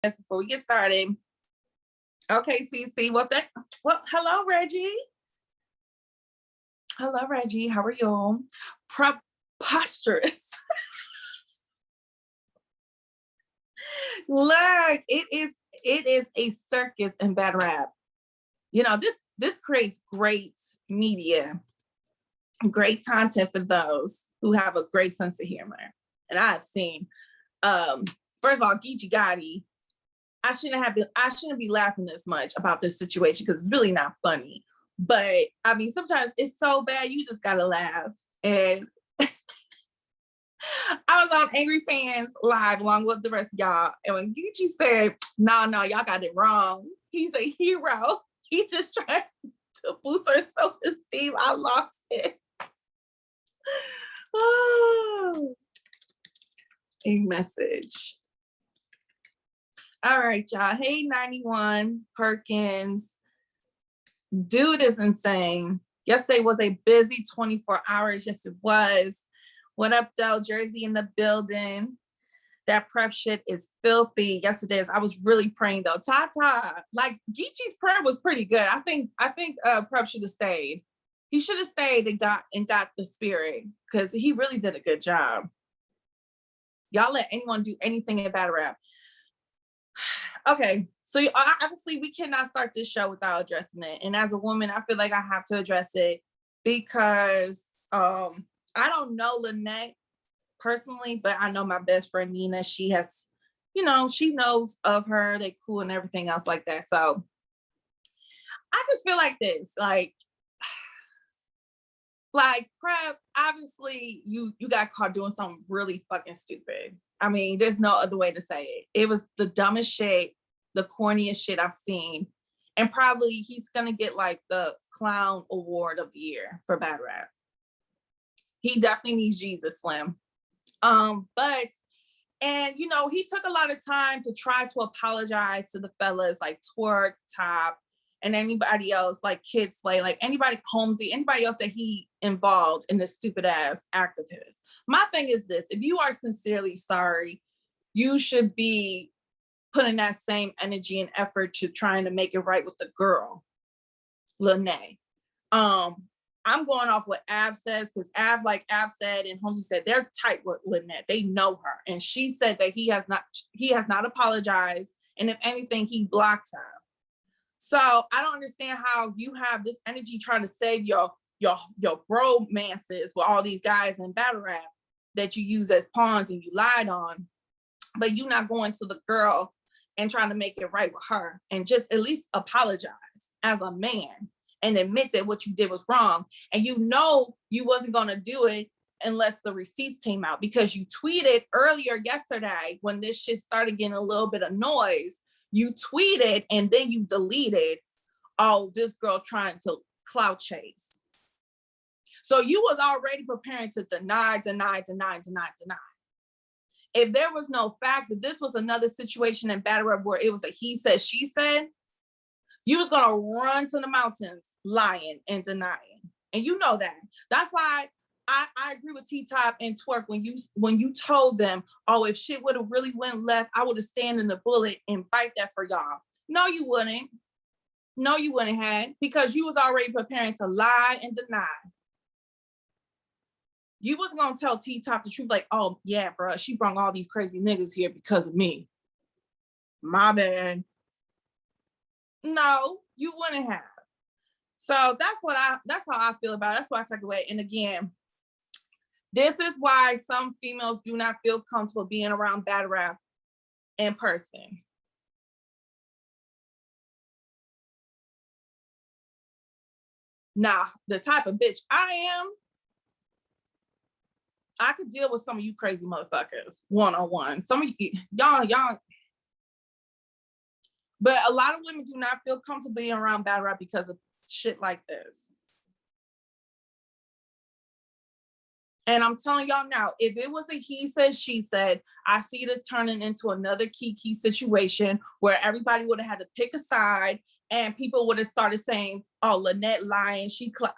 before we get started. Okay, CC. Well, hello, Reggie. Hello, Reggie. How are you? Preposterous. Look, it is a circus in bad rap. You know, this creates great media, great content for those who have a great sense of humor. And I've seen, first of all, Geechee Gotti. I shouldn't be laughing this much about this situation because it's really not funny. But I mean, sometimes it's so bad you just gotta laugh. And I was on Angry Fans Live along with the rest of y'all. And when Geechee said, no, y'all got it wrong. He's a hero. He just trying to boost her self-esteem. I lost it. Oh. A message. All right, y'all. Hey, 91 Perkins. Dude is insane. Yesterday was a busy 24 hours. Yes, it was. What up, though? Jersey in the building. That prep shit is filthy. Yes, it is. I was really praying though. Tata, like Geechee's prayer was pretty good. I think prep should have stayed. He should have stayed and got the spirit because he really did a good job. Y'all let anyone do anything in battle rap. Okay, so obviously we cannot start this show without addressing it. And as a woman, I feel like I have to address it because I don't know Lynette personally, but I know my best friend Nina. She has, she knows of her. They cool and everything else like that. So I just feel like this, like prep. Obviously, you got caught doing something really fucking stupid. I mean, there's no other way to say it. It was the dumbest shit, the corniest shit I've seen. And probably he's going to get like the clown award of the year for bad rap. He definitely needs Jesus Slim. He took a lot of time to try to apologize to the fellas like Twerk, Top, and anybody else like Kid Slay, like anybody, Holmesy, anybody else that he involved in this stupid ass act of his. My thing is this: if you are sincerely sorry, you should be putting that same energy and effort to trying to make it right with the girl, Lene. I'm going off what Av says because Av said and Holmesy said they're tight with Lynette. They know her, and she said that he has not apologized, and if anything, he blocked her. So I don't understand how you have this energy trying to save your bromances with all these guys in battle rap that you use as pawns and you lied on, but you not going to the girl and trying to make it right with her and just at least apologize as a man and admit that what you did was wrong. And you wasn't going to do it unless the receipts came out, because you tweeted earlier yesterday when this shit started getting a little bit of noise, you tweeted and then you deleted, oh, this girl trying to clout chase. So you was already preparing to deny. If there was no facts, if this was another situation in battle rap where it was a he said, she said, you was gonna run to the mountains lying and denying. And you know that. That's why I agree with T-Top and Twerk when you told them, oh, if shit would have really went left, I would have stand in the bullet and fight that for y'all. No, you wouldn't. No, you wouldn't have, because you was already preparing to lie and deny. You wasn't gonna tell T-Top the truth, like, oh yeah, bro, she brought all these crazy niggas here because of me. My bad. No, you wouldn't have. So that's how I feel about it. That's what I take away. And again, this is why some females do not feel comfortable being around battle rap in person. Nah, the type of bitch I am, I could deal with some of you crazy motherfuckers one-on-one. Some of y'all. But a lot of women do not feel comfortable being around battle rap because of shit like this. And I'm telling y'all now, if it was a he said, she said, I see this turning into another Kiki situation where everybody would have had to pick a side and people would have started saying, oh, Lynette lying.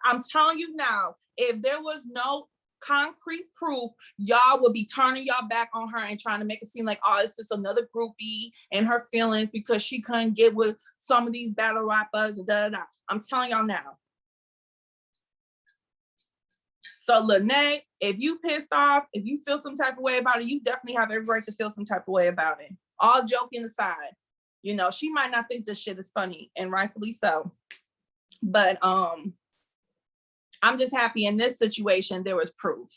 I'm telling you now, if there was no concrete proof, y'all would be turning y'all back on her and trying to make it seem like, oh, it's just another groupie and her feelings because she couldn't get with some of these battle rappers and da da da. I'm telling y'all now. So Lene, if you pissed off, if you feel some type of way about it, you definitely have every right to feel some type of way about it. All joking aside, you know, she might not think this shit is funny, and rightfully so. But I'm just happy in this situation there was proof.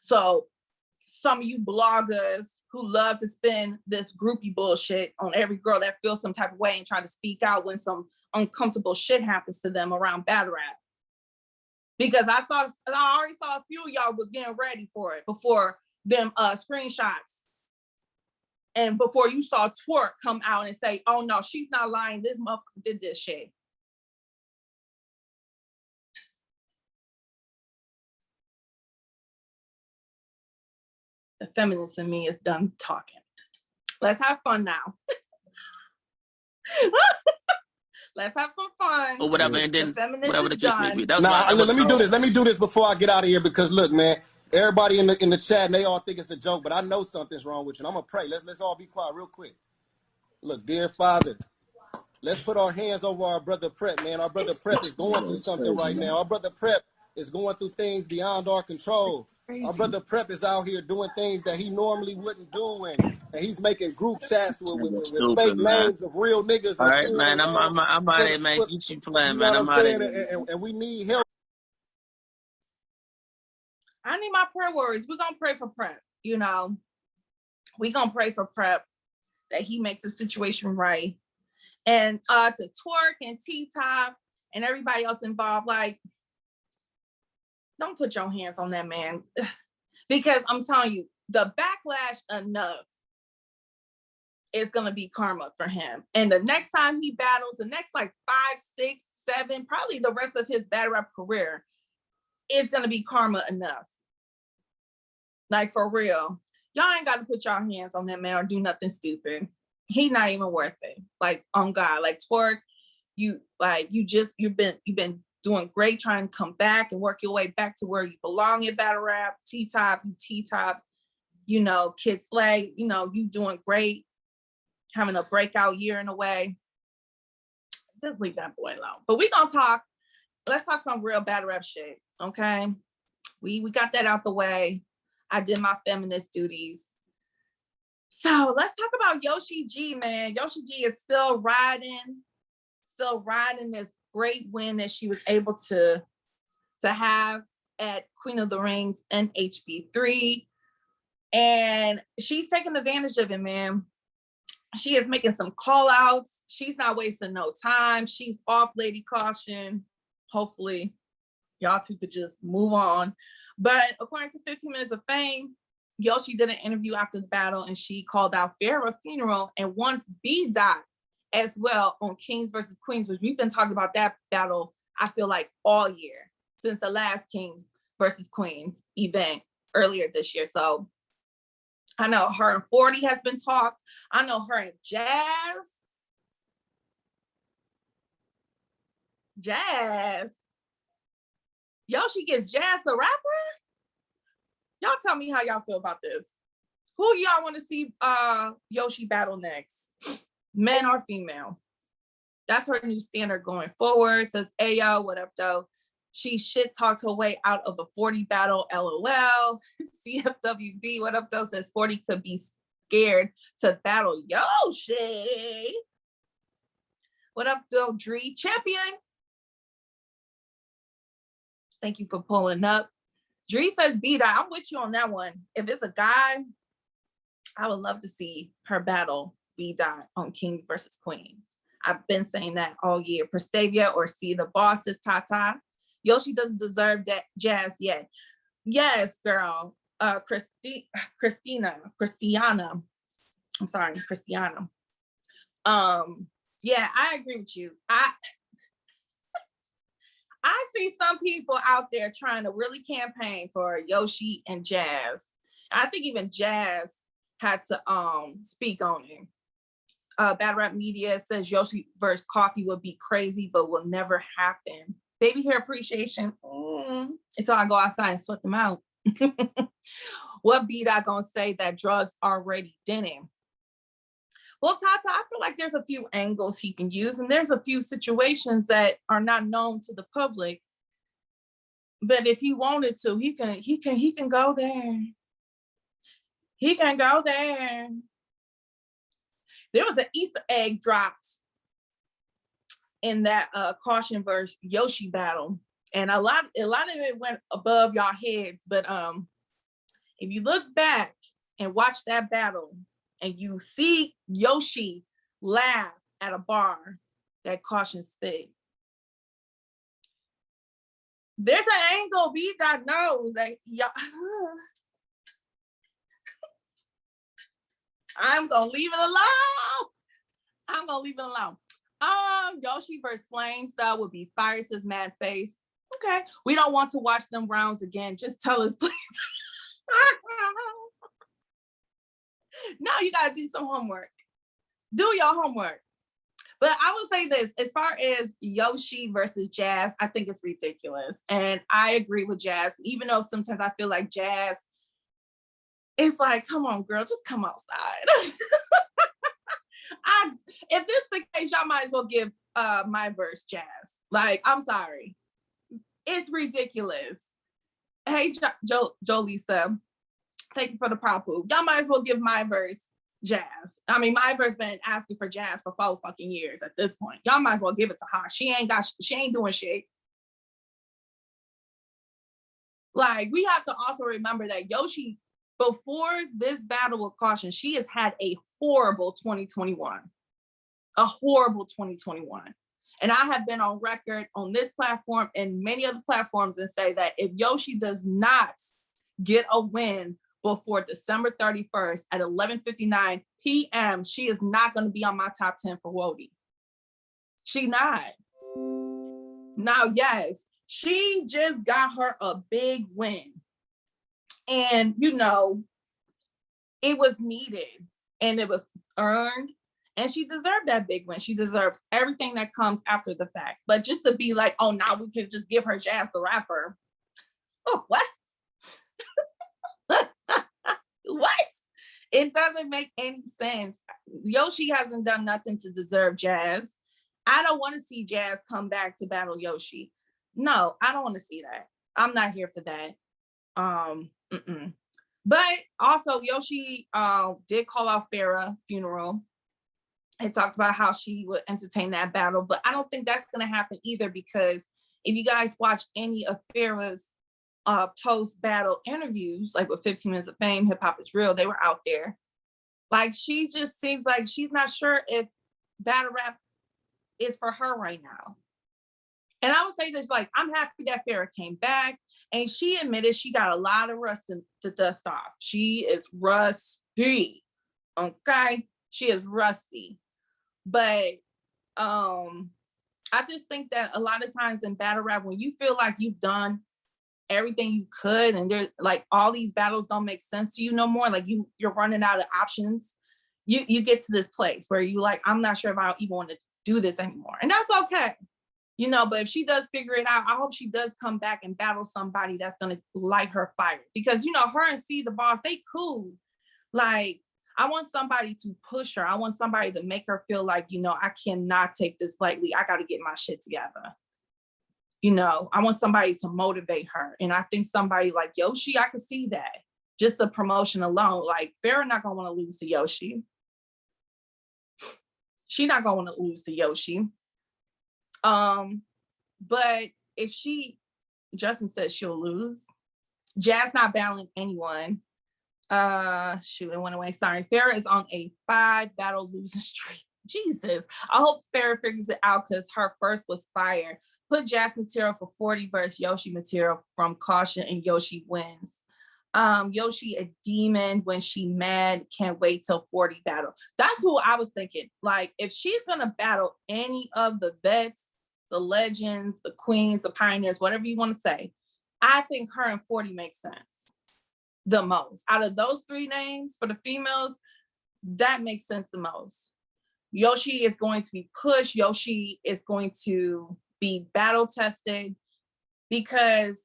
So some of you bloggers who love to spin this groupie bullshit on every girl that feels some type of way and try to speak out when some uncomfortable shit happens to them around battle rap. Because I already saw a few of y'all was getting ready for it before them screenshots. And before you saw Twerk come out and say, oh no, she's not lying, this motherfucker did this shit. The feminist in me is done talking. Let's have fun now. Let's have some fun. Or whatever, and then whatever the case may be. Let me do this. Let me do this before I get out of here, because look, man, everybody in the chat, and they all think it's a joke, but I know something's wrong with you. And I'm gonna pray. Let's all be quiet real quick. Look, dear Father, let's put our hands over our brother Prep, man. Our brother Prep is going through something right now. Our brother Prep is going through things beyond our control. Our brother Prep is out here doing things that he normally wouldn't do, and he's making group chats with fake names of real niggas. All right, man. I'm out here, man. Keep you playing, man. I'm out here. And we need help. I need my prayer words. We're gonna pray for Prep. You know, we're gonna pray for Prep that he makes the situation right. And to Twerk and T-Top and everybody else involved, like, don't put your hands on that man. Because I'm telling you, the backlash enough is gonna be karma for him. And the next time he battles, the next like 5, 6, 7, probably the rest of his battle rap career, it's gonna be karma enough. Like, for real. Y'all ain't gotta put y'all hands on that man or do nothing stupid. He's not even worth it. Like, on God, like Twerk, you've been doing great trying to come back and work your way back to where you belong in battle rap. T-Top, you know, Kid Slay, you know, you doing great, having a breakout year in a way. Just leave that boy alone. But we gonna talk, let's talk some real battle rap shit, okay? We got that out the way. I did my feminist duties. So let's talk about Yoshi G, man. Yoshi G is still riding this great win that she was able to have at Queen of the Rings and HB3. And she's taking advantage of it, man. She is making some call outs. She's not wasting no time. She's off Lady Caution. Hopefully y'all two could just move on. But according to 15 Minutes of Fame, Yoshi did an interview after the battle and she called out Phara funeral and wants B-Dot as well on Kings versus Queens, which we've been talking about that battle, I feel like, all year since the last Kings versus Queens event earlier this year. So I know her and 40 has been talked. I know her and Jazz. Yoshi gets Jazz the rapper? Y'all tell me how y'all feel about this. Who y'all want to see Yoshi battle next? Men or female? That's her new standard going forward. Says, Ayo, what up, though? She shit talked her way out of a 40 battle, LOL. CFWB, what up, though? Says 40 could be scared to battle Yoshi. What up, though? Dree champion. Thank you for pulling up. Dree says, B-Dot, I'm with you on that one. If it's a guy, I would love to see her battle B-Dot on Kings versus Queens. I've been saying that all year. Prestavia or C, the boss is Tata. Yoshi doesn't deserve that Jazz yet. Yes, girl. Christiana. I'm sorry, Christiana. Yeah, I agree with you. I see some people out there trying to really campaign for Yoshi and Jazz. I think even Jazz had to speak on it. Battle Rap Media says Yoshi versus Coffee would be crazy, but will never happen. Baby hair appreciation. Until I go outside and sweat them out. What B-Dot gonna say that drugs already didn't? Well, Tata, I feel like there's a few angles he can use, and there's a few situations that are not known to the public. But if he wanted to, he can go there. He can go there. There was an Easter egg dropped in that Caution versus Yoshi battle, and a lot of it went above y'all heads. But if you look back and watch that battle, and you see Yoshi laugh at a bar that Caution spit, there's an angle B-Dot knows that y'all. I'm gonna leave it alone. I'm gonna leave it alone. Yoshi versus Flames though would be fire, says Mad Face. Okay, we don't want to watch them rounds again. Just tell us, please. No, you gotta do some homework. Do your homework. But I will say this, as far as Yoshi versus Jazz, I think it's ridiculous. And I agree with Jazz, even though sometimes I feel like Jazz, it's like, come on, girl, just come outside. If this is the case, y'all might as well give my verse Jazz. Like, I'm sorry. It's ridiculous. Hey, Jolisa, thank you for the prop poop. Y'all might as well give my verse Jazz. I mean, my verse been asking for Jazz for 4 fucking years at this point. Y'all might as well give it to her. She ain't doing shit. Like, we have to also remember that Yoshi, before this battle with Caution, she has had a horrible 2021. A horrible 2021. And I have been on record on this platform and many other platforms and say that if Yoshi does not get a win before December 31st at 11:59 p.m., she is not going to be on my top 10 for Wody. She not. Now, yes, she just got her a big win. And, you know, it was needed and it was earned. And she deserved that big win. She deserves everything that comes after the fact. But just to be like, oh, now we can just give her Jazz the rapper. Oh, what? What? It doesn't make any sense. Yoshi hasn't done nothing to deserve Jazz. I don't want to see Jazz come back to battle Yoshi. No, I don't want to see that. I'm not here for that. But also Yoshi did call off Phara funeral and talked about how she would entertain that battle, but I don't think that's going to happen either, because if you guys watch any of Phara's post-battle interviews, like with 15 Minutes of Fame, Hip Hop is Real, they were out there. Like, she just seems like she's not sure if battle rap is for her right now. And I would say this, like, I'm happy that Phara came back, and she admitted she got a lot of rust to dust off. She is rusty, okay? She is rusty. But I just think that a lot of times in battle rap, when you feel like you've done everything you could, and there's like all these battles don't make sense to you no more, like you're running out of options, you get to this place where you like, I'm not sure if I even want to do this anymore. And that's okay. You know, but if she does figure it out, I hope she does come back and battle somebody that's going to light her fire. Because, you know, her and C the Boss, they cool. Like, I want somebody to push her. I want somebody to make her feel like, you know, I cannot take this lightly. I got to get my shit together. You know, I want somebody to motivate her. And I think somebody like Yoshi, I could see that. Just the promotion alone. Like, Phara not going to want to lose to Yoshi. She not going to want to lose to Yoshi. But if Justin says she'll lose. Jazz not battling anyone. Shoot, it went away. Sorry. Phara is on a 5-battle losing streak. Jesus. I hope Phara figures it out, because her first was fire. Put Jazz material for 40 versus Yoshi material from Caution, and Yoshi wins. Yoshi a demon when she mad, can't wait till 40 battle. That's who I was thinking. Like, if she's gonna battle any of the vets, the legends, the queens, the pioneers, whatever you want to say, I think her and 40 makes sense the most. Out of those 3 names for the females, that makes sense the most. Yoshi is going to be pushed. Yoshi is going to be battle tested, because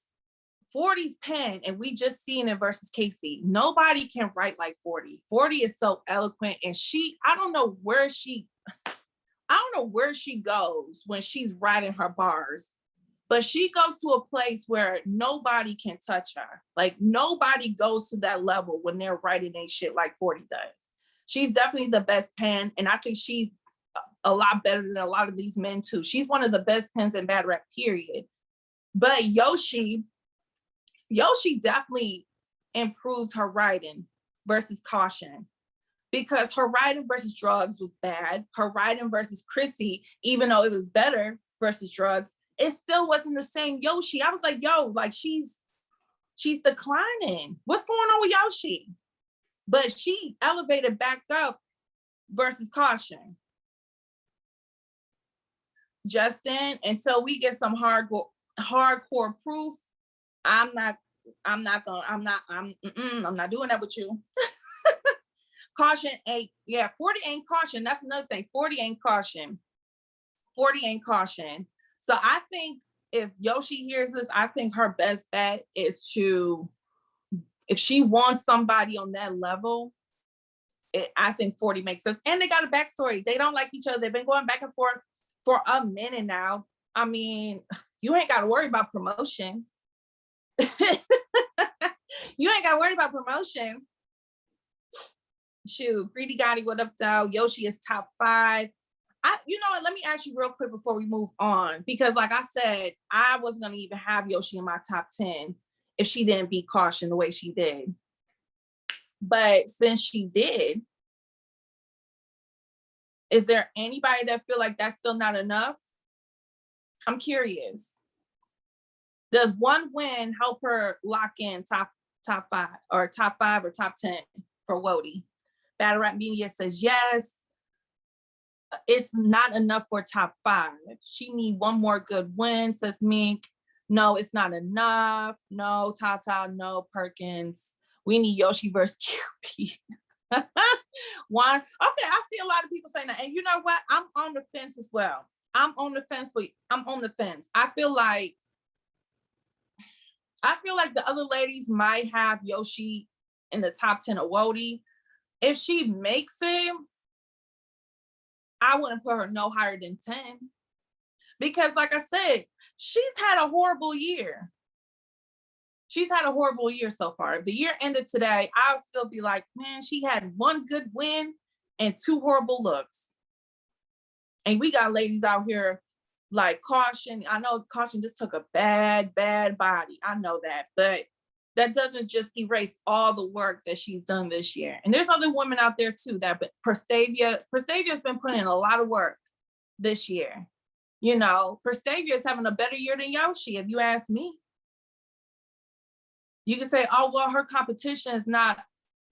40's pen, and we just seen it versus Casey. Nobody can write like 40. 40 is so eloquent, and I don't know where she goes when she's writing her bars, but she goes to a place where nobody can touch her. Like nobody goes to that level when they're writing a shit like 40 does. She's definitely the best pen, and I think she's a lot better than a lot of these men too. She's one of the best pens in battle rap, period. But Yoshi definitely improved her writing versus Caution, because her writing versus Drugs was bad. Her writing versus Chrissy, even though it was better versus Drugs, it still wasn't the same Yoshi. I was like, yo, like she's declining. What's going on with Yoshi? But she elevated back up versus Caution. Justin, until we get some hardcore proof, I'm not doing that with you. Caution ain't, 40 ain't Caution. That's another thing. 40 ain't Caution. 40 ain't Caution. So I think if Yoshi hears this, I think her best bet is if she wants somebody on that level, I think 40 makes sense. And they got a backstory. They don't like each other. They've been going back and forth for a minute now. I mean, you ain't got to worry about promotion. You ain't got to worry about promotion. Shoot, Greedy Gotti, what up, though? Yoshi is top 5. You know what? Let me ask you real quick before we move on, because like I said, I wasn't going to even have Yoshi in my top 10 if she didn't beat Caution the way she did. But since she did, is there anybody that feel like that's still not enough? I'm curious. Does one win help her lock in top 5 or top 10 for Wody? Battle Rap Media says yes. It's not enough for top 5. She need one more good win, says Mink. No, it's not enough. No, Tata, no, Perkins. We need Yoshi versus QP. One. Okay, I see a lot of people saying that. And you know what? I'm on the fence as well. I'm on the fence. I feel like the other ladies might have Yoshi in the top 10 of Wody. If she makes it, I wouldn't put her no higher than 10. Because like I said, she's had a horrible year. She's had a horrible year so far. If the year ended today, I'll still be like, man, she had one good win and 2 horrible looks. And we got ladies out here like Caution. I know Caution just took a bad body. I know that. But that doesn't just erase all the work that she's done this year. And there's other women out there too, but Prestavia's been putting in a lot of work this year. You know, Prestavia is having a better year than Yoshi, if you ask me. You can say, oh, well, her competition is not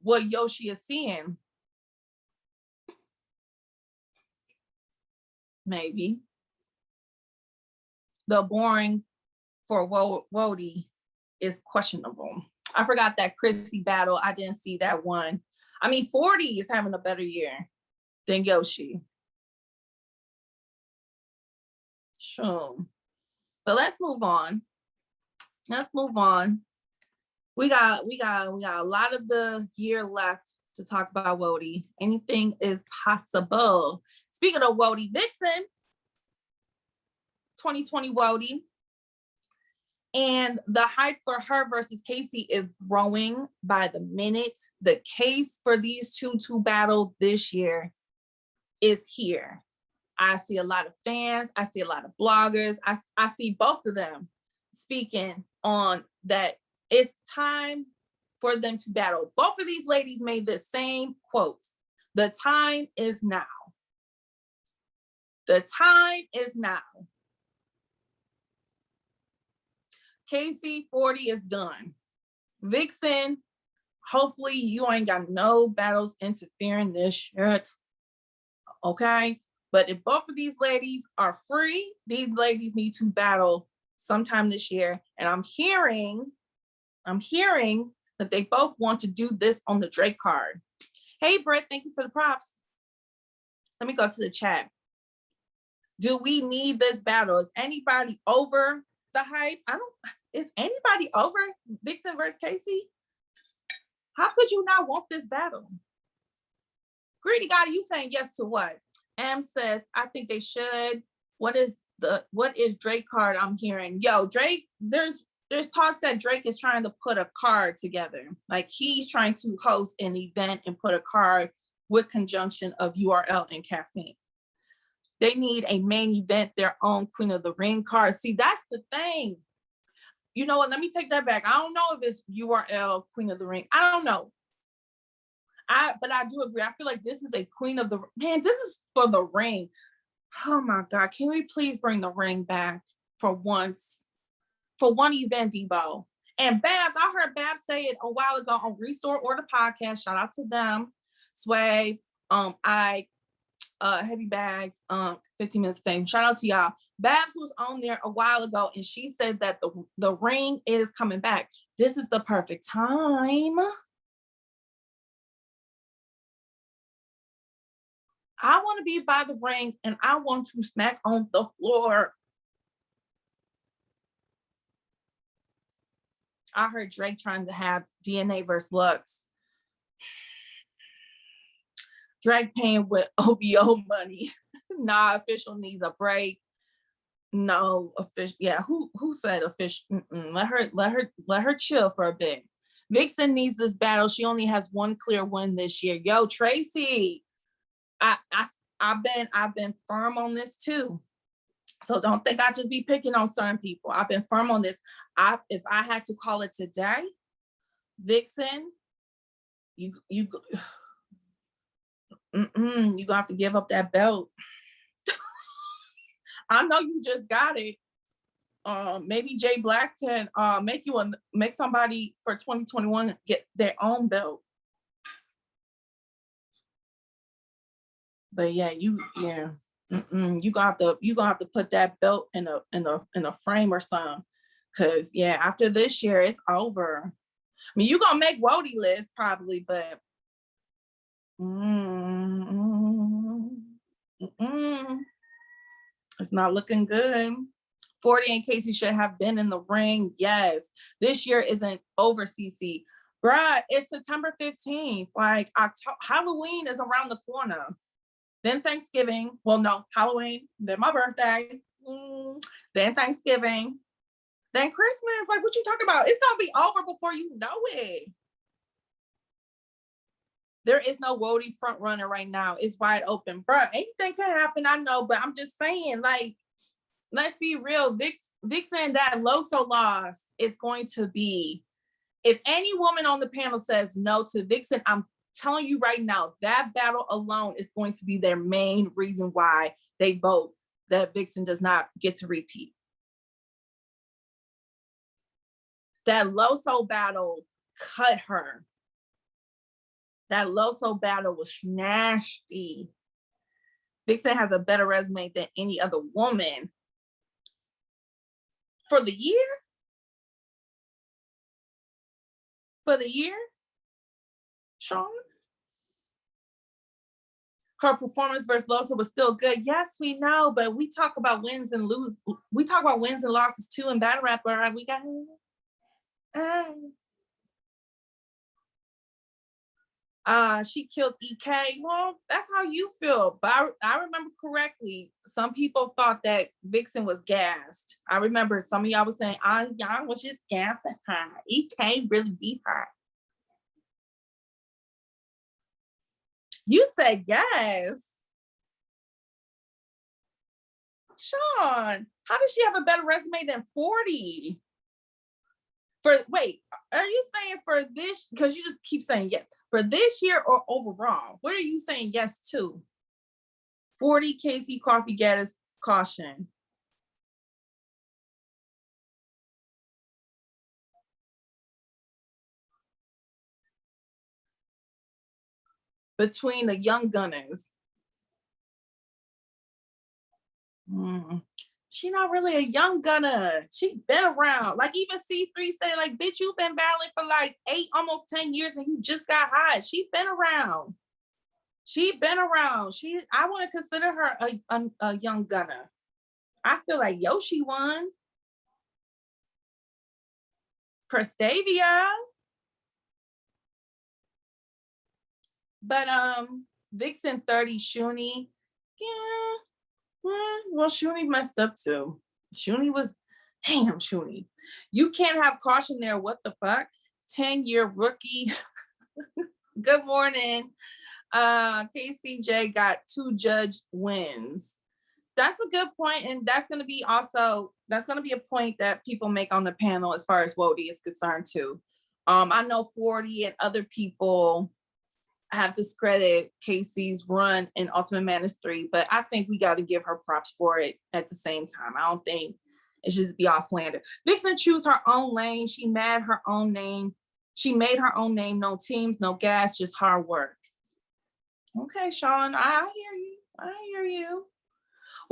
what Yoshi is seeing. Maybe. The boring for Wody is questionable. I forgot that Chrissy battle. I didn't see that one. I mean, 40 is having a better year than Yoshi. Sure. But let's move on. We got a lot of the year left to talk about Wody. Anything is possible. Speaking of Wody, Viixen 2020 Wody. And the hype for her versus Casey is growing by the minute. The case for these two battle this year is here. I see a lot of fans. I see a lot of bloggers. I see both of them speaking on that it's time for them to battle. Both of these ladies made the same quote. The time is now. The time is now. Casey, 40 is done. Viixen, hopefully you ain't got no battles interfering this shit. Okay? But if both of these ladies are free, these ladies need to battle sometime this year. And I'm hearing that they both want to do this on the Drake card. Hey, Brett, thank you for the props. Let me go to the chat. Do we need this battle? Is anybody over the hype? Is anybody over Viixen versus Casey? How could you not want this battle? Greedy God, you saying yes to what? M says, I think they should. What is Drake card I'm hearing? Yo, Drake, there's talks that Drake is trying to put a card together. Like he's trying to host an event and put a card with conjunction of URL and caffeine. They need a main event, their own Queen of the Ring card. See, that's the thing. You know what? Let me take that back. I don't know if it's URL Queen of the Ring. I don't know. But I do agree. I feel like this is a Queen of the Man, this is for the ring. Oh my God. Can we please bring the ring back for once? For one event, Debo. And Babs, I heard Babs say it a while ago on Restore or the podcast. Shout out to them. Sway, Heavy Bags, 15 Minutes Fame. Shout out to y'all. Babs was on there a while ago and she said that the ring is coming back. This is the perfect time. I want to be by the ring and I want to smack on the floor. I heard Drake trying to have DNA versus Lux. Drake paying with OVO money. Nah, official needs a break. No, official. Yeah, who said official? Let her chill for a bit. Viixen needs this battle. She only has one clear win this year. Yo, Tracy, I've been firm on this too. So don't think I just be picking on certain people. I've been firm on this. If I had to call it today, Viixen, you gonna have to give up that belt. I know you just got it. Maybe Jay Black can make somebody for 2021 get their own belt. But yeah, you gonna have to put that belt in a frame or something. Cause yeah, after this year, it's over. I mean, you gonna make Wody list probably, but it's not looking good. 40 and Casey should have been in the ring. Yes, this year isn't over, CC. Bruh, it's September 15th. Like Halloween is around the corner. Then Thanksgiving. Well, no, Halloween. Then my birthday. Then Thanksgiving. Then Christmas. Like, what you talking about? It's gonna be over before you know it. There is no Wody front runner right now. It's wide open. Bruh, anything can happen, I know, but I'm just saying, like, let's be real. Viixen, that Loso loss is going to be, if any woman on the panel says no to Viixen, I'm telling you right now, that battle alone is going to be their main reason why they vote that Viixen does not get to repeat. That Loso battle cut her. That Loso battle was nasty. Viixen has a better resume than any other woman. For the year? For the year? Sean? Her performance versus Loso was still good. Yes, we know, but we talk about wins and lose. We talk about wins and losses too in battle rap. Right? We got. She killed EK. Well, that's how you feel. But I remember correctly, some people thought that Viixen was gassed. I remember some of y'all was saying, y'all was just gassing her. EK really beat her. You said yes. Sean, how does she have a better resume than 40? Wait, are you saying for this, because you just keep saying yes, for this year or overall? What are you saying yes to? 40 Casey Coffee Gaddis caution. Between the young gunners. She not really a young gunner. She been around. Like even C3 said, like, bitch, you've been battling for like 8, almost 10 years and you just got hot. She been around. I want to consider her a young gunner. I feel like Yoshi won. Prestavia. But Viixen 30 Shuni, yeah. Well, Shuni messed up too. Shuni was, damn, Shuni. You can't have caution there. What the fuck? 10-year rookie. Good morning. KCJ got 2 judge wins. That's a good point, and that's going to be a point that people make on the panel as far as Wody is concerned too. I know 40 and other people have discredited Casey's run in Ultimate Madness 3, but I think we got to give her props for it at the same time. I don't think it should be all slander. Viixen chose her own lane. She made her own name. She made her own name. No teams, no gas, just hard work. Okay, Sean, I hear you. I hear you.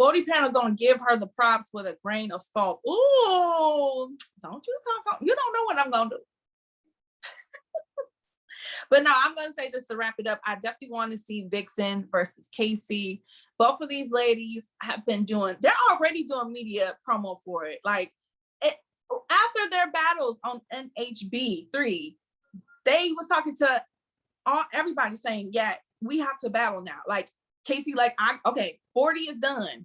Wody panel gonna give her the props with a grain of salt. Ooh, don't you talk. You don't know what I'm gonna do. But no, I'm going to say this to wrap it up. I definitely want to see Viixen versus Casey. Both of these ladies have been they're already doing media promo for it. Like, after their battles on NHB 3, they was talking to everybody saying, yeah, we have to battle now. Like, Casey, like, okay, 40 is done.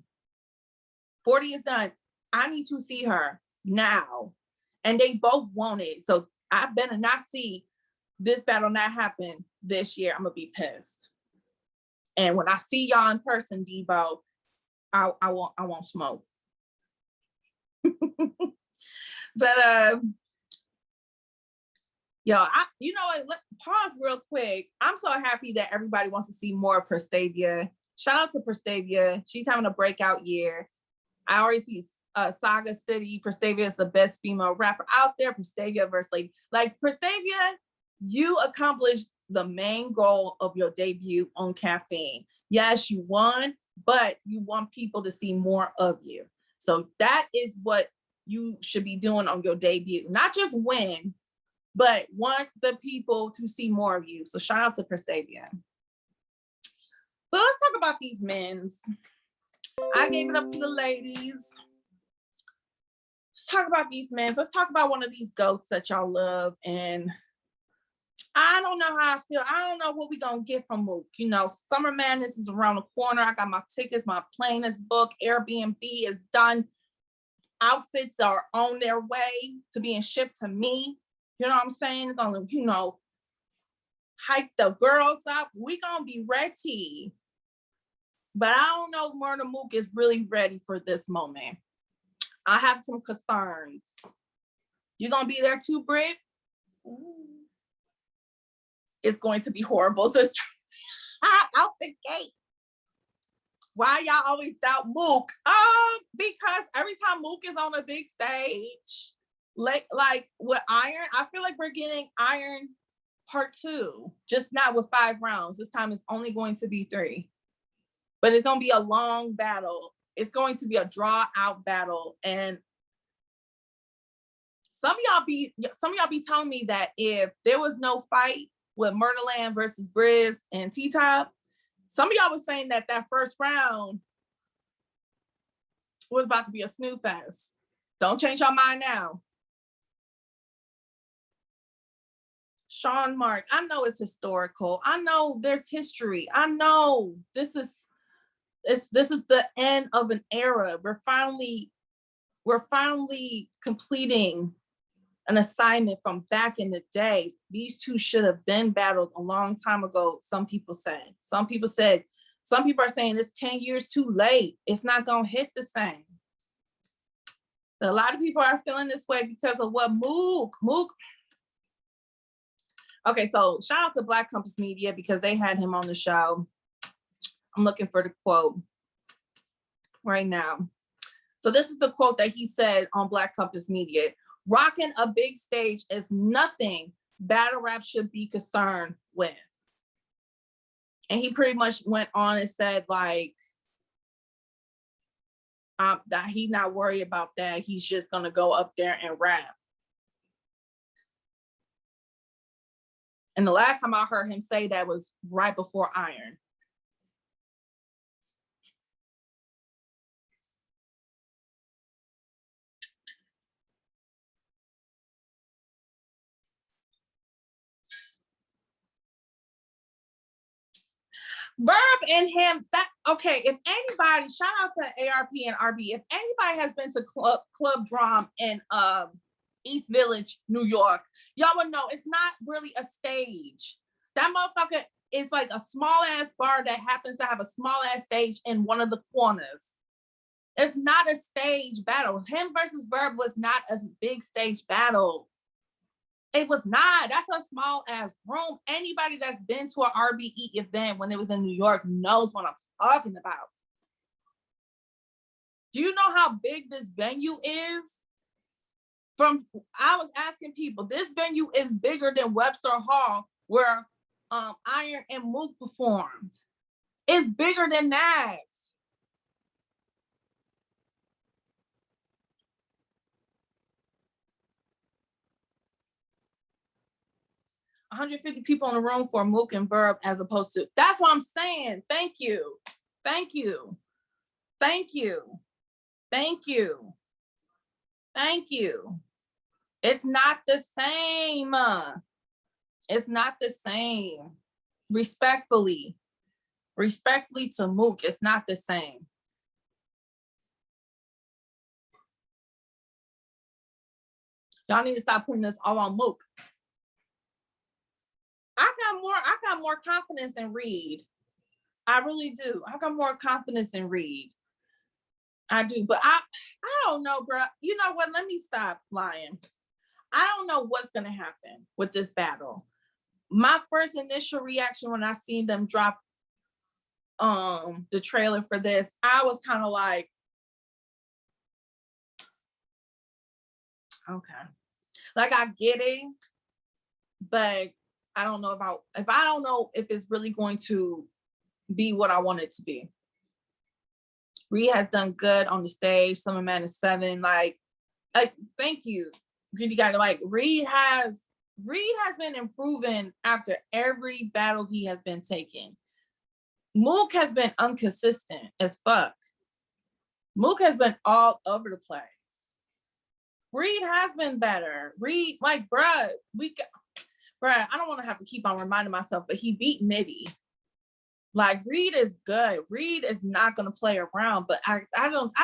40 is done. I need to see her now. And they both want it. So I better not see this battle not happen this year. I'm gonna be pissed. And when I see y'all in person, Debo, I won't smoke. But yo, you know what? Pause real quick. I'm so happy that everybody wants to see more of Prestavia. Shout out to Prestavia. She's having a breakout year. I already see Saga City. Prestavia is the best female rapper out there. Prestavia versus Lady. Like, Prestavia, you accomplished the main goal of your debut on Caffeine. Yes, you won, but you want people to see more of you. So that is what you should be doing on your debut. Not just win, but want the people to see more of you. So shout out to Prestavia. But let's talk about these men's. I gave it up to the ladies. Let's talk about these men. Let's talk about one of these goats that y'all love. And I don't know how I feel. I don't know what we're going to get from Mook. You know, Summer Madness is around the corner. I got my tickets, my plane is booked, Airbnb is done. Outfits are on their way to being shipped to me. You know what I'm saying? Gonna, you know, hype the girls up. We gonna be ready. But I don't know if Murdas Mook is really ready for this moment. I have some concerns. You gonna be there too, Britt? It's going to be horrible. So it's out the gate. Why y'all always doubt Mook? Because every time Mook is on a big stage, like with Iron, I feel like we're getting Iron part 2, just not with 5 rounds. This time it's only going to be 3. But it's gonna be a long battle. It's going to be a draw out battle. And some of y'all be telling me that if there was no fight with Murderland versus Briz and T-Top, some of y'all was saying that first round was about to be a snooze fest. Don't change your mind now. Sean Mark, I know it's historical. I know there's history. I know this is the end of an era. We're finally completing an assignment from back in the day. These two should have been battled a long time ago. Some people said. Some people are saying it's 10 years too late. It's not gonna hit the same. But a lot of people are feeling this way because of what Mook. Okay, so shout out to Black Compass Media because they had him on the show. I'm looking for the quote right now. So this is the quote that he said on Black Compass Media. Rocking a big stage is nothing battle rap should be concerned with. And he pretty much went on and said like, that he's not worried about that. He's just gonna go up there and rap. And the last time I heard him say that was right before Iron. Verb and him, that okay, if anybody, shout out to ARP and RB, if anybody has been to Club Drum in East Village, New York, y'all would know it's not really a stage. That motherfucker is like a small ass bar that happens to have a small ass stage in one of the corners. It's not a stage battle. Him versus Verb was not a big stage battle. It was not. That's a small ass room. Anybody that's been to an RBE event when it was in New York knows what I'm talking about. Do you know how big this venue is? I was asking people, this venue is bigger than Webster Hall where Iron and Mook performed. It's bigger than that. 150 people in the room for Mook and Verb as opposed to, that's what I'm saying. Thank you. Thank you. Thank you. Thank you. Thank you. It's not the same. It's not the same. Respectfully to Mook, it's not the same. Y'all need to stop putting this all on Mook. I got more confidence in Reed. I really do. I got more confidence in Reed. I do, but I don't know, bro. You know what? Let me stop lying. I don't know what's gonna happen with this battle. My first initial reaction when I seen them drop the trailer for this, I was kind of like, okay, like I get it, but I don't know if I don't know if it's really going to be what I want it to be. Reed has done good on the stage. Summer Madness 7, like thank you. You got to like Reed has been improving after every battle he has been taking. Mook has been inconsistent as fuck. Mook has been all over the place. Reed has been better. Reed, like, bruh, I don't want to have to keep on reminding myself, but he beat Nitty. Like, Reed is good. Reed is not going to play around, but I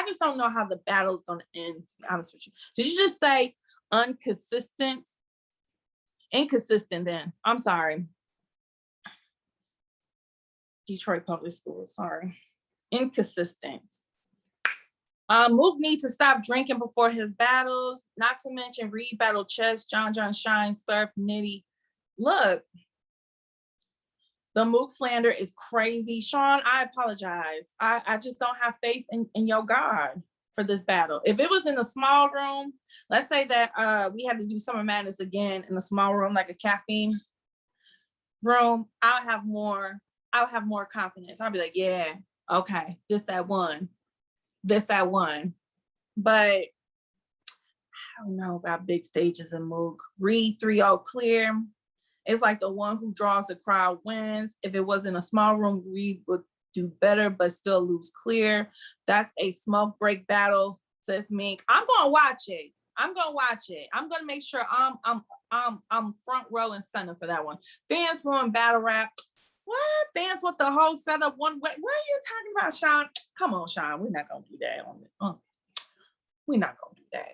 just don't know how the battle is going to end, to be honest with you. Did you just say inconsistent? Inconsistent then. I'm sorry. Detroit Public Schools, sorry. Inconsistent. Mook needs to stop drinking before his battles, not to mention Reed battle Chess, John Shine, Surf, Nitty. Look, the Mook slander is crazy. Sean, I apologize. I just don't have faith in your God for this battle. If it was in a small room, let's say that we had to do Summer Madness again in a small room, like a caffeine room, I'll have more confidence. I'll be like, yeah, okay, that one. But I don't know about big stages in Mook. Reed 3-0 clear. It's like the one who draws the crowd wins. If it was in a small room, Reed would do better, but still lose clear. That's a smoke break battle, says Mink. I'm gonna watch it. I'm gonna make sure I'm front row and center for that one. Fans want battle rap. What? Fans want the whole setup one way. What are you talking about, Sean? Come on, Sean. We're not gonna do that on it. We're not gonna do that.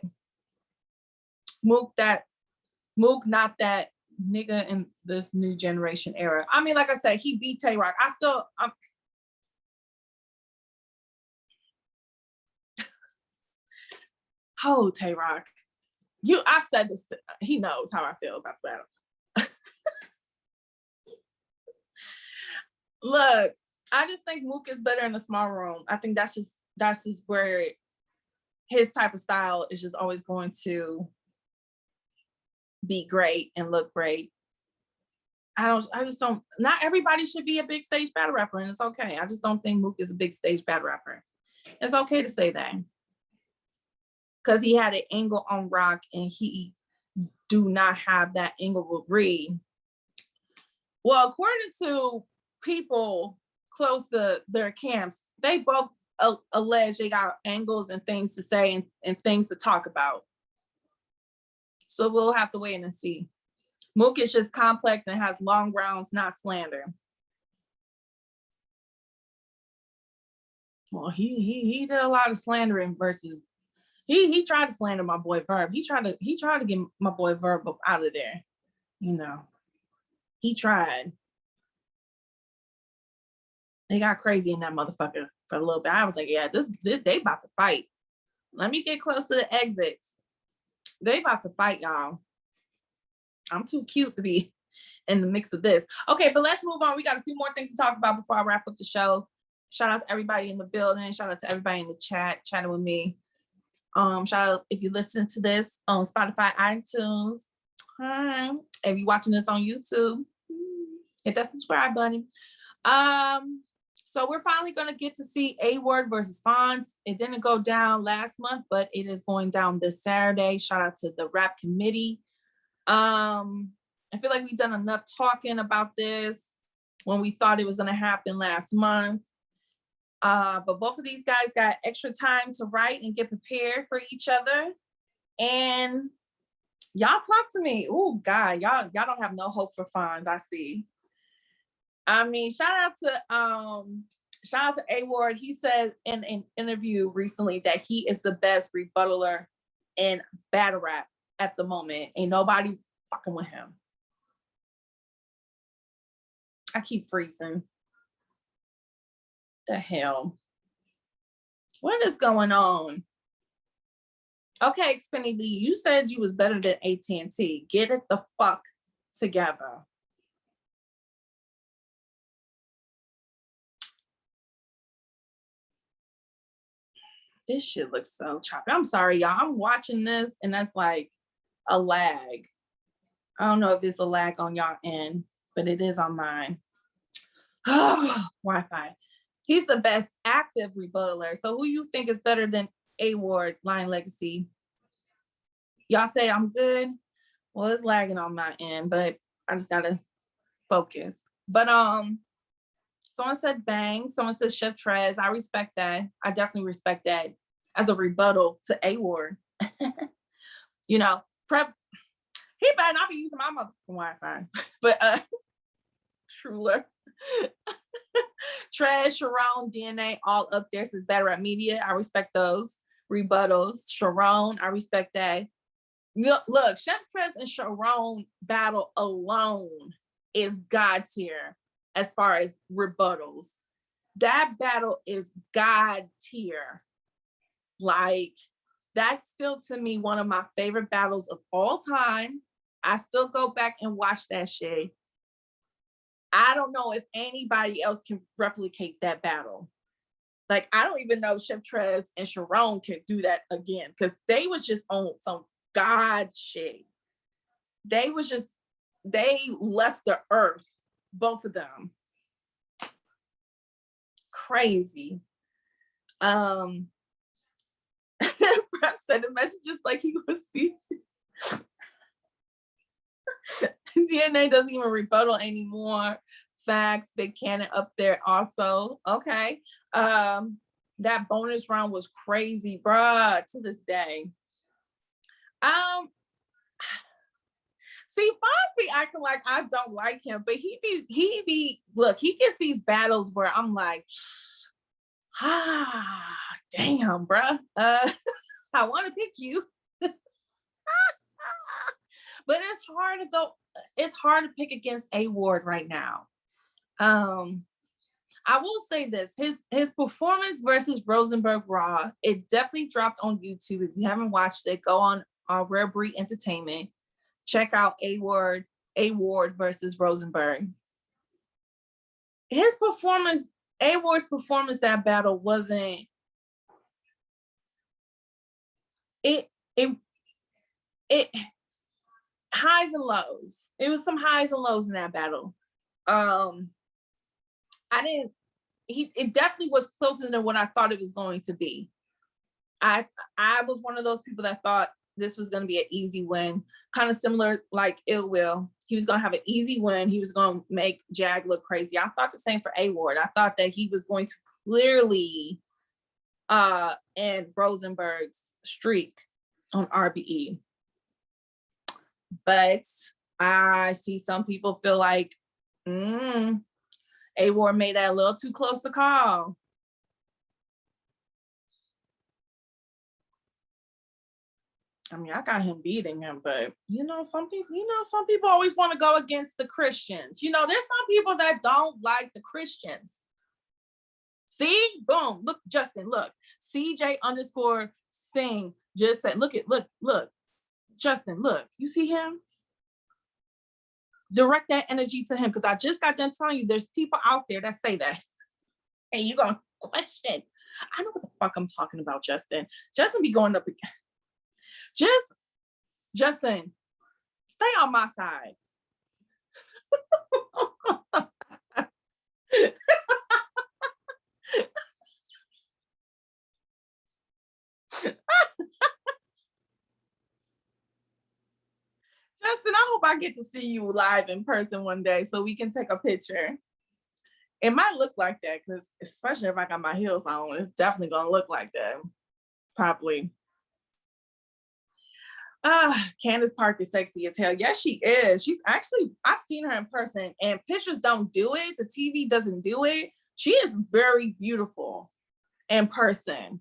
Mook, not that nigga in this new generation era. I mean, like I said, he beat Tay Rock. Oh, Tay Rock. I've said this, he knows how I feel about that. Look, I just think Mook is better in a small room. I think that's just where his type of style is just always going to be great and look great. I just don't, not everybody should be a big stage battle rapper, and it's okay. I just don't think Mook is a big stage battle rapper. It's okay to say that. Because he had an angle on Rock and he do not have that angle with Reed. Well, according to people close to their camps, they both allege they got angles and things to say and things to talk about. So we'll have to wait and see. Mook is just complex and has long rounds, not slander. Well, he did a lot of slandering versus he tried to slander my boy Verb. He tried to get my boy Verb up out of there. You know, he tried. They got crazy in that motherfucker for a little bit. I was like, yeah, this they about to fight. Let me get close to the exits. They about to fight, y'all. I'm too cute to be in the mix of this. Okay, but let's move on. We got a few more things to talk about before I wrap up the show. Shout out to everybody in the building. Shout out to everybody in the chat, chatting with me. Shout out if you listen to this on Spotify, iTunes. Hi. If you're watching this on YouTube, hit that subscribe button. So we're finally going to get to see A.Ward versus Fonz. It didn't go down last month, but it is going down this Saturday. Shout out to the rap committee. I feel like we've done enough talking about this when we thought it was going to happen last month. But both of these guys got extra time to write and get prepared for each other. And y'all talk to me. Oh, God, y'all don't have no hope for Fonz, I see. I mean, shout out to A.Ward. He said in an interview recently that he is the best rebuttaler in battle rap at the moment. Ain't nobody fucking with him. I keep freezing. The hell? What is going on? Okay, Xfinity, you said you was better than AT&T. Get it the fuck together. This shit looks so choppy. I'm sorry, y'all. I'm watching this and that's like a lag. I don't know if it's a lag on y'all end, but it is on mine. Wi-Fi. He's the best active rebuttaler. So who you think is better than A.Ward, Lion Legacy? Y'all say I'm good? Well, it's lagging on my end, but I just gotta focus. But someone said Bang. Someone said Chef Trez. I respect that. I definitely respect that as a rebuttal to A.Ward. You know, prep. He better not be using my motherfucking Wi-Fi. But Truler. Trez, Sharon, DNA, all up there since Battle Rap Media. I respect those rebuttals. Sharon, I respect that. Look, Chef Trez and Sharon battle alone is God tier as far as rebuttals. That battle is God tier. Like, that's still to me one of my favorite battles of all time. I still go back and watch that shit. I don't know if anybody else can replicate that battle. Like, I don't even know if Chef Trez and Sharon can do that again because they was just on some God shit. They left the earth, both of them. Crazy. Brad said the message just like he was CC. DNA doesn't even rebuttal anymore. Facts. Big Cannon up there also. Okay. That bonus round was crazy, bruh, to this day. See, Fonz be acting like I don't like him, but look, he gets these battles where I'm like, damn, bruh. I want to pick you. But it's hard to pick against A.Ward right now. I will say this, his performance versus Rosenberg Raw, it definitely dropped on YouTube. If you haven't watched it, go on Rare Breed Entertainment. Check out A.Ward versus Rosenberg. A.Ward's performance that battle wasn't it highs and lows. It was some highs and lows in that battle. It definitely was closer than what I thought it was going to be. I was one of those people that thought this was going to be an easy win, kind of similar like Ill Will. He was going to have an easy win. He was going to make Jag look crazy. I thought the same for A.Ward. I thought that he was going to clearly end Rosenberg's streak on RBE. But I see some people feel like A.Ward made that a little too close to call. I mean, I got him beating him, but some people always want to go against the Christians. There's some people that don't like the Christians. See, boom, look, Justin, look, CJ_Sing just said, look, Justin, look, you see him? Direct that energy to him, because I just got done telling you there's people out there that say that. And you're going to question. I know what the fuck I'm talking about, Justin. Justin be going up again. Justin, stay on my side. Justin, I hope I get to see you live in person one day so we can take a picture. It might look like that, because especially if I got my heels on, it's definitely gonna look like that. Probably. Candace Park is sexy as hell. Yes, she is. She's actually, I've seen her in person, and pictures don't do it. The TV doesn't do it. She is very beautiful in person.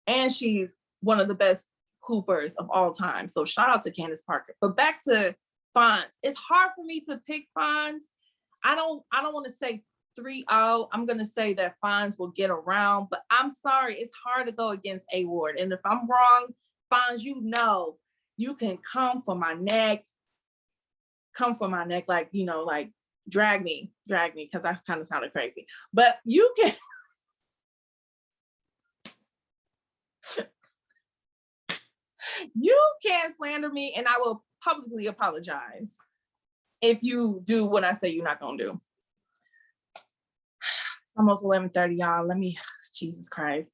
And she's one of the best hoopers of all time. So shout out to Candace Parker. But back to Fonz. It's hard for me to pick Fonz. I don't want to say 3-0. I'm going to say that Fonz will get around, but I'm sorry. It's hard to go against A.Ward. And if I'm wrong, Fonz, you can come for my neck. Come for my neck, like drag me, because I kind of sounded crazy. But you can... You can slander me, and I will publicly apologize if you do what I say you're not gonna do. It's almost 11:30, y'all. Jesus Christ.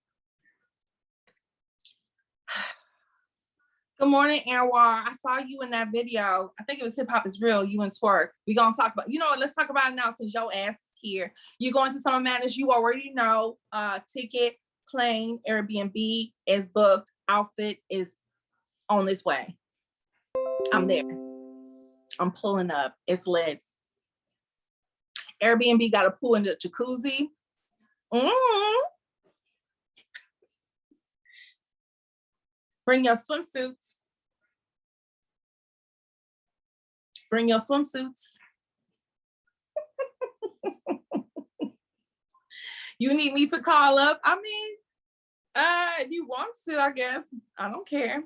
Good morning, A.Ward. I saw you in that video. I think it was Hip Hop is Real, you and Twerk. We're gonna talk about, let's talk about it now since your ass is here. You going to Summer Madness, you already know. Ticket, plane, Airbnb is booked, outfit is on this way. I'm there. I'm pulling up. It's lit. Airbnb got a pool in the jacuzzi. Bring your swimsuits. Bring your swimsuits. You need me to call up? I mean, if you want to, I guess. I don't care.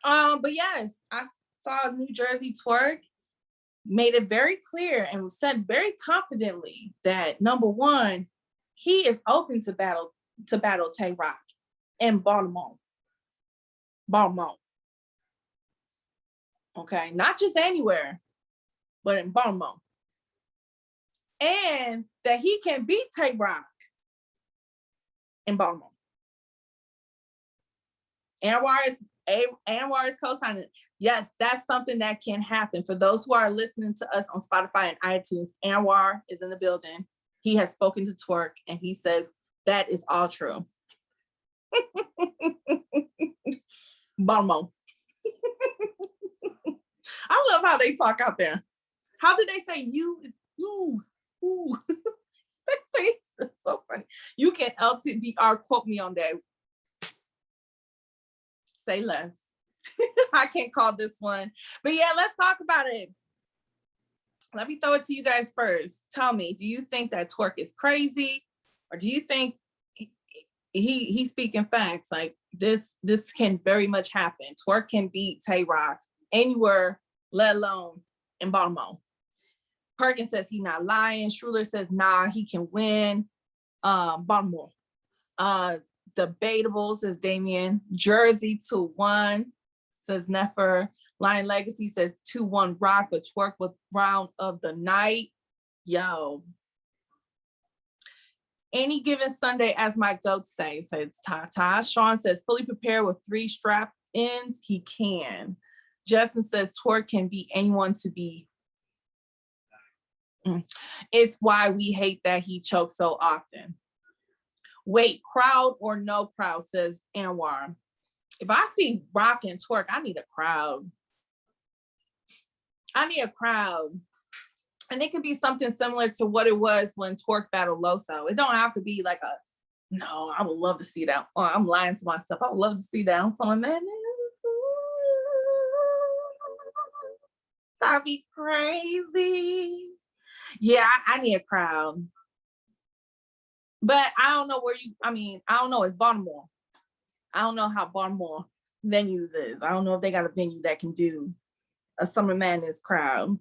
But yes, I saw New Jersey Twerk made it very clear and said very confidently that number one, he is open to battle Tay Rock in Baltimore. Okay, not just anywhere, but in Baltimore. And that he can beat Tay Rock in Baltimore. A.Ward is co-signing. Yes, that's something that can happen. For those who are listening to us on Spotify and iTunes, A.Ward is in the building. He has spoken to Twerk, and he says that is all true. Baltimore. I love how they talk out there. How do they say you? It's so funny. You can LTBR quote me on that. Say less. I can't call this one. But yeah, let's talk about it. Let me throw it to you guys first. Tell me, do you think that Twerk is crazy? Or do you think he's speaking facts? Like this can very much happen. Twerk can beat Tay Rock anywhere, let alone in Baltimore. Perkins says he's not lying. Schruler says, nah, he can win. Baltimore. Debatable, says Damien. Jersey 2-1, says Nefer. Lion Legacy says 2-1 Rock, but Twerk with round of the night. Yo. Any given Sunday, as my goats say, says Tata. Sean says fully prepared with 3 strap ins. He can. Justin says Twerk can beat anyone to be. It's why we hate that he chokes so often. Wait, crowd or no crowd, says A.Ward. If I see Rock and Twerk, I need a crowd. I need a crowd. And it could be something similar to what it was when Twerk battled Loso. It don't have to be like no, I would love to see that. Oh, I'm lying to myself. I would love to see that on Summer Madness. That'd be crazy. Yeah, I need a crowd. But I don't know I don't know, it's Baltimore. I don't know how Baltimore venues is. I don't know if they got a venue that can do a Summer Madness crowd.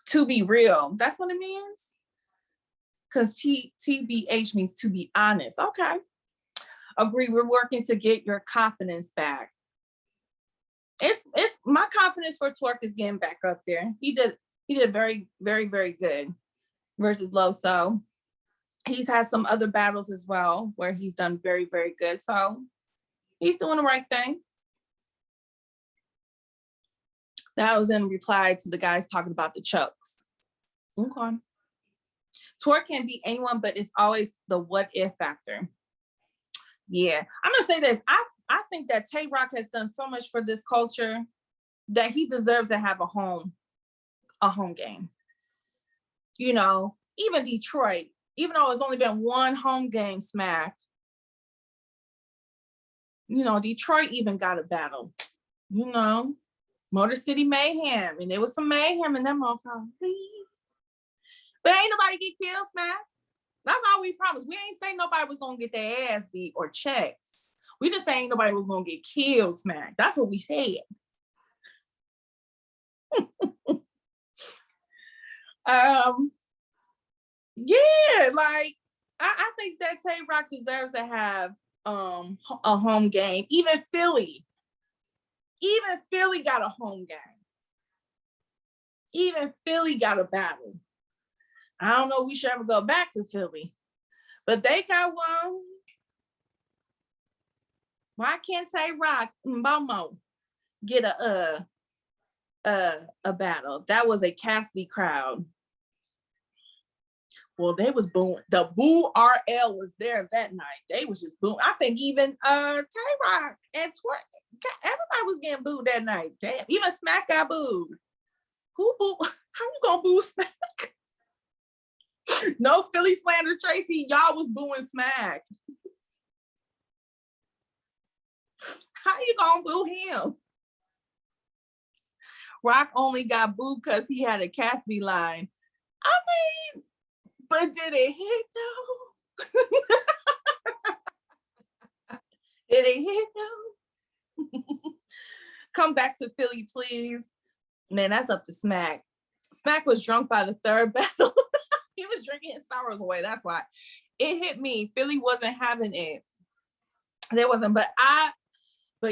To be real, that's what it means? Because TBH means to be honest. Okay. Agree, we're working to get your confidence back. It's my confidence for Twerk is getting back up there. He did very, very, very good versus Loso. He's had some other battles as well where he's done very, very good. So he's doing the right thing. That was in reply to the guys talking about the chokes. Okay. Twerk can be anyone, but it's always the what if factor. Yeah, I'm gonna say this. I think that Tay Rock has done so much for this culture that he deserves to have a home game. You know, even Detroit, even though it's only been one home game smack, you know, Detroit even got a battle. You know, Motor City Mayhem, and there was some mayhem in that motherfucker. But ain't nobody get killed, smack. That's all we promised. We ain't saying nobody was gonna get their ass beat or checks. We just saying nobody was gonna get killed, smack. That's what we said. Yeah, like I think that Tay Rock deserves to have a home game. Even Philly got a home game. Even Philly got a battle. I don't know if we should ever go back to Philly, but they got one. Why can't Tay Rock and Bomo get a battle? That was a Cassidy crowd. Well, they was booing. The Boo RL was there that night. They was just booing. I think even Tay Rock and Twerk, everybody was getting booed that night. Damn, even Smack got booed. Who boo? How you gonna boo Smack? No Philly slander, Tracy. Y'all was booing Smack. How you gonna boo him? Rock only got booed because he had a Cassidy line. I mean, but did it hit though? Did it hit though? Come back to Philly, please. Man, that's up to Smack. Smack was drunk by the third battle. He was drinking his sorrows away. That's why it hit me. Philly wasn't having it. There wasn't, but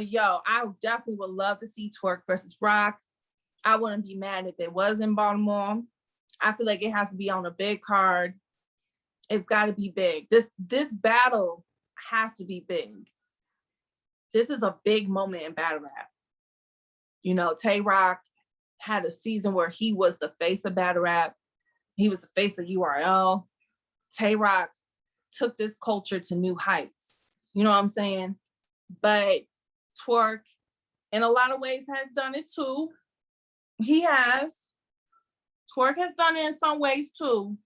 yo, I definitely would love to see Twerk versus Rock. I wouldn't be mad if it was in Baltimore. I feel like it has to be on a big card. It's got to be big. This battle has to be big. This is a big moment in battle rap. You know, Tay Rock had a season where he was the face of battle rap. He was the face of URL. Tay Rock took this culture to new heights. You know what I'm saying? But Twerk, in a lot of ways, has done it too. He has. Twerk has done it in some ways too.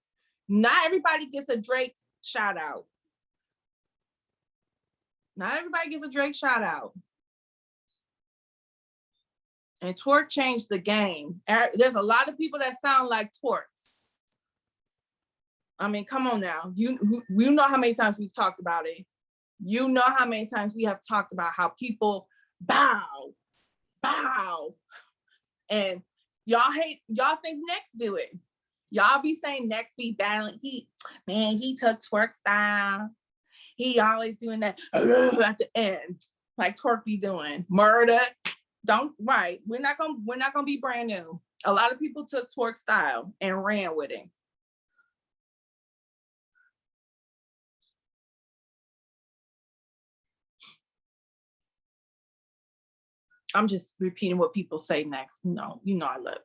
Not everybody gets a Drake shout out. Not everybody gets a Drake shout out. And Twerk changed the game. There's a lot of people that sound like Twerks. I mean, come on now. You know how many times we've talked about it. You know how many times we have talked about how people bow. And y'all think Next do it. Y'all be saying Next be battling. He took Twerk style. He always doing that at the end, like Twerk be doing. Murder. We're not gonna be brand new. A lot of people took Twerk style and ran with it. I'm just repeating what people say next. No, you know I love it.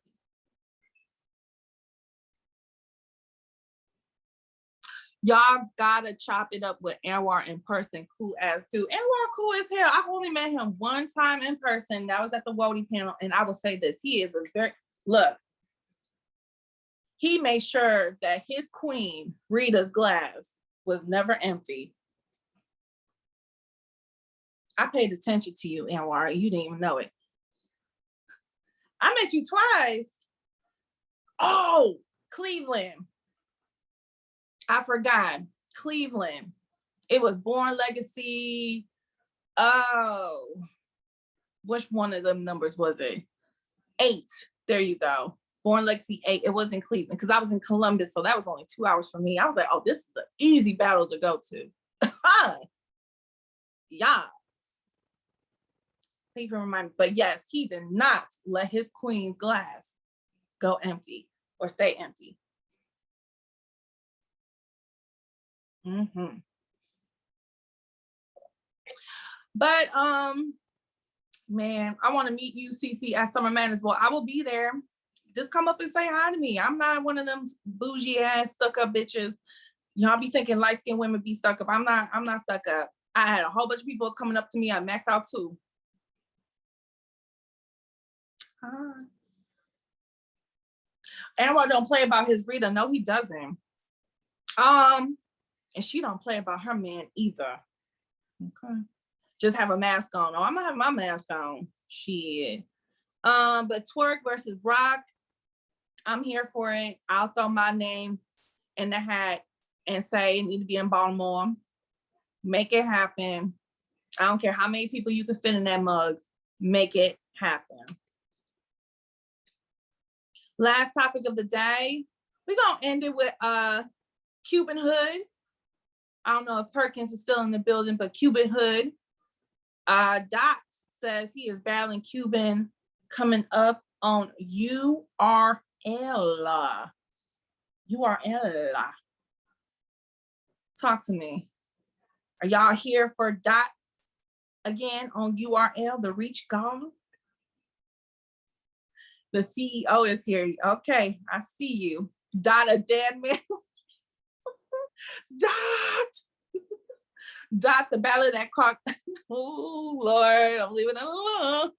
Y'all gotta chop it up with A.Ward in person. Cool as too. A.Ward cool as hell. I've only met him one time in person. That was at the Wody panel. And I will say this, he is he made sure that his queen, Rita's glass, was never empty. I paid attention to you, A.Ward. You didn't even know it. I met you twice. Oh, Cleveland. I forgot. Cleveland. It was Born Legacy. Oh, which one of them numbers was it? 8. There you go. Born Legacy 8. It was in Cleveland because I was in Columbus, so that was only 2 hours for me. I was like, oh, this is an easy battle to go to. Yeah. Thank you for reminding me. But yes, he did not let his queen's glass go empty or stay empty. Mm-hmm. But man, I want to meet you, CC, at Summer Madness. Well, I will be there. Just come up and say hi to me. I'm not one of them bougie ass stuck up bitches. Y'all be thinking light skinned women be stuck up. I'm not stuck up. I had a whole bunch of people coming up to me at Max Out too. A.Ward don't play about his Rita. No, he doesn't. And she don't play about her man either. Okay. Just have a mask on. Oh, I'm gonna have my mask on. Shit. But twerk versus rock, I'm here for it. I'll throw my name in the hat and say it need to be in Baltimore. Make it happen. I don't care how many people you can fit in that mug. Make it happen. Last topic of the day. We're gonna end it with Cuban Hood. I don't know if Perkins is still in the building, but Cuban Hood. Dot says he is battling Cuban coming up on URL. Talk to me. Are y'all here for Dot again on URL, the Reach God? The CEO is here. Okay, I see you. Dot a dead man. Dot. Dot the ballad that caught. Oh Lord, I'm leaving it alone.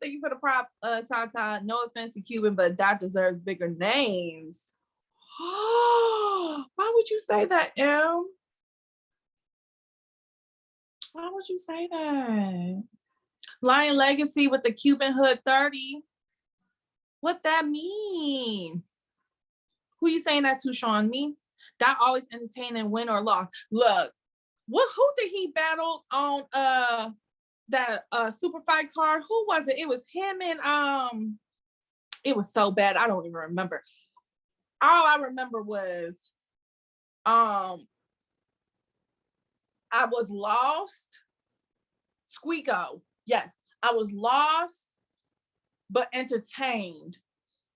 Thank you for the prop, Tata. No offense to Cuban, but Dot deserves bigger names. Why would you say that, M? Why would you say that? Lion Legacy with the Cuban Hood 30. What that mean? Who you saying that to, Sean? Me? That always entertaining, win or loss. Look, who did he battle on that super fight card? Who was it? It was him and it was so bad. I don't even remember. All I remember was I was lost. Squeako. Yes, I was lost, but entertained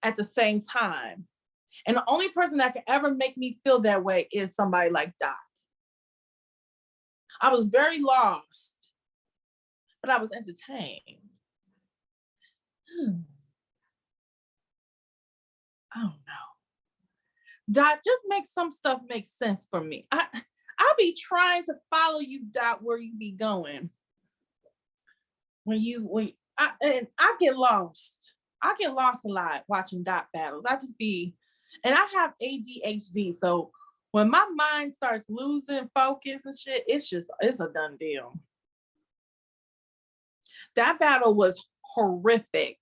at the same time. And the only person that could ever make me feel that way is somebody like Dot. I was very lost, but I was entertained. I don't know. Dot, just make some stuff make sense for me. I'll be trying to follow you, Dot, where you be going. I get lost. I get lost a lot watching Dot battles. I just be, and I have ADHD, so when my mind starts losing focus and shit, it's a done deal. That battle was horrific.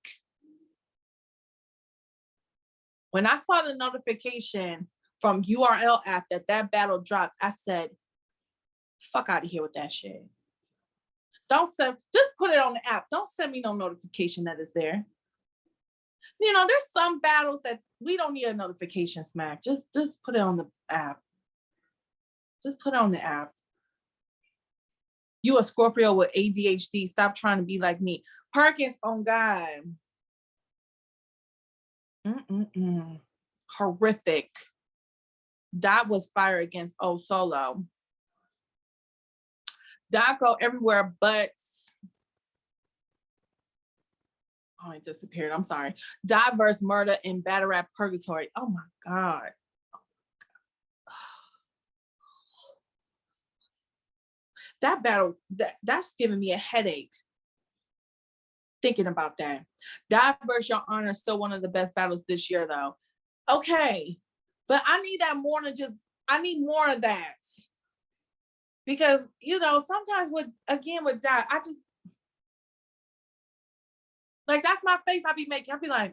When I saw the notification from URL app that battle dropped, I said, fuck out of here with that shit. Just put it on the app. Don't send me no notification that is there. You know, there's some battles that we don't need a notification smack. Just put it on the app. Just put it on the app. You a Scorpio with ADHD. Stop trying to be like me. Perkins on God. Horrific. Dot was fire against O Solo. Dot go everywhere but it disappeared. I'm sorry. Dot versus Murda in Battle Rap Purgatory. Oh my God. That battle, that's giving me a headache thinking about that. Dot versus Your Honor is still one of the best battles this year though. Okay, but I need that more than I need more of that. Because, you know, sometimes with Dot, Like, that's my face I be making. I be like,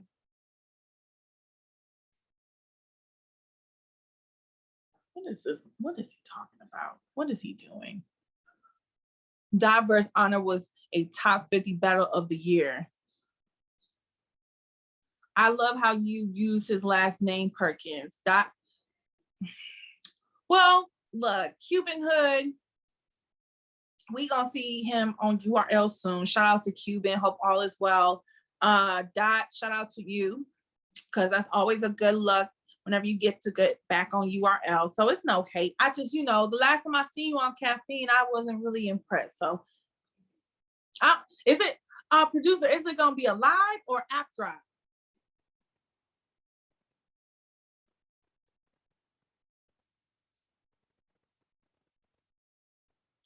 what is this? What is he talking about? What is he doing? Diverse Honor was a top 50 battle of the year. I love how you use his last name, Perkins. Well, look, Cuban Hood, we gonna see him on URL soon. Shout out to Cuban, hope all is well. Dot, shout out to you, because that's always a good luck whenever you get to get back on URL. So it's no hate. I just, the last time I seen you on Caffeine, I wasn't really impressed. So is it, producer, is it gonna be a live or app drive?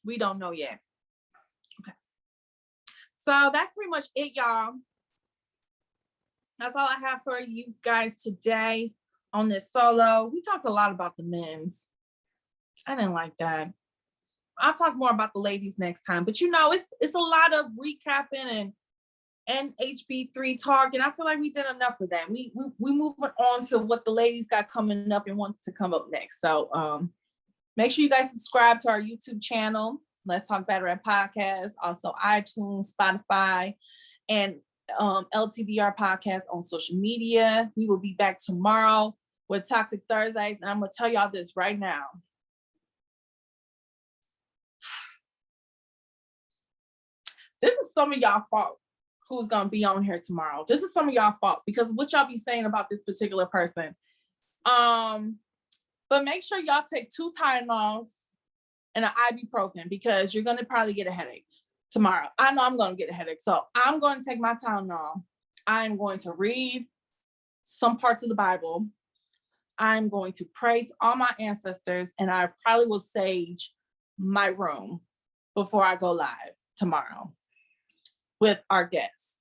We don't know yet. Okay. So that's pretty much it, y'all. That's all I have for you guys today on this solo. We talked a lot about the men's. I didn't like that. I'll talk more about the ladies next time. But it's a lot of recapping and HB3 talk, and I feel like we did enough of that. We moving on to what the ladies got coming up and want to come up next. So make sure you guys subscribe to our YouTube channel, Let's Talk Better at Podcast, also iTunes, Spotify, and LTBR Podcast on social media. We will be back tomorrow with Toxic Thursdays, and I'm gonna tell y'all this right now. This is some of y'all fault who's gonna be on here tomorrow. This is some of y'all fault because what y'all be saying about this particular person. But make sure y'all take 2 Tylenols and an ibuprofen because you're gonna probably get a headache tomorrow. I know I'm gonna get a headache. So I'm gonna take my Tylenol. I'm going to read some parts of the Bible. I'm going to pray to all my ancestors, and I probably will sage my room before I go live tomorrow with our guests.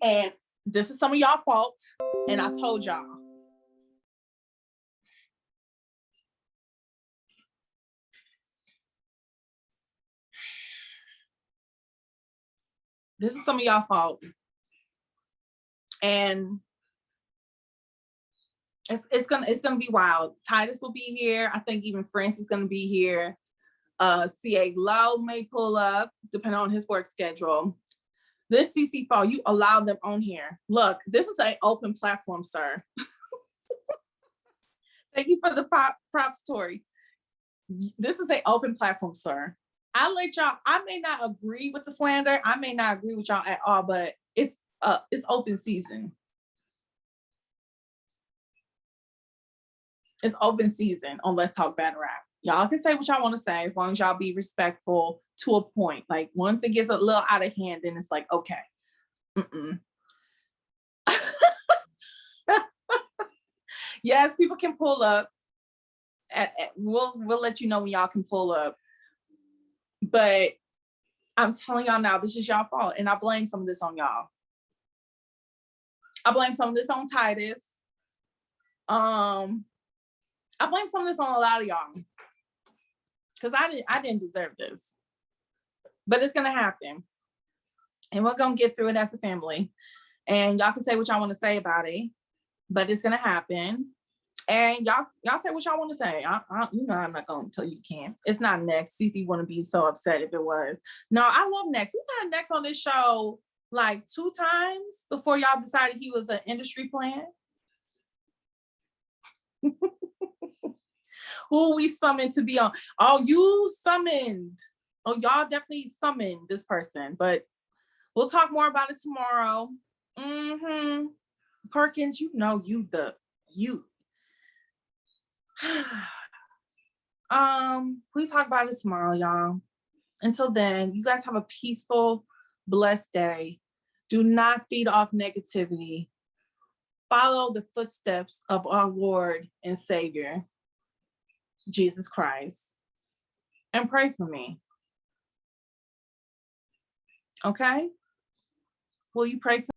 And this is some of y'all fault, and I told y'all. This is some of y'all fault. And it's gonna be wild. Titus will be here. I think even Francis is gonna be here. CA Lowe may pull up, depending on his work schedule. This CC fall, you allowed them on here. Look, this is an open platform, sir. Thank you for the props, Tori. This is an open platform, sir. I let y'all, I may not agree with the slander. I may not agree with y'all at all, but it's open season. It's open season on Let's Talk Bad Rap. Y'all can say what y'all want to say as long as y'all be respectful to a point. Like once it gets a little out of hand, then it's like, okay. Yes, people can pull up. We'll let you know when y'all can pull up. But I'm telling y'all now, this is y'all fault. And I blame some of this on y'all. I blame some of this on Titus. I blame some of this on a lot of y'all. Because I didn't deserve this. But it's gonna happen. And we're gonna get through it as a family. And y'all can say what y'all want to say about it. But it's gonna happen. And y'all say what y'all want to say. I'm not gonna tell you can't. It's not Next. Cece wouldn't be so upset if it was. No, I love Next. We've had Next on this show like 2 times before y'all decided he was an industry plant. Who we summoned to be on? Oh, you summoned. Oh, y'all definitely summoned this person. But we'll talk more about it tomorrow. Perkins, you. We talk about it tomorrow, y'all. Until then, you guys have a peaceful, blessed day. Do not feed off negativity. Follow the footsteps of our Lord and Savior, Jesus Christ, and pray for me. Okay? Will you pray for me?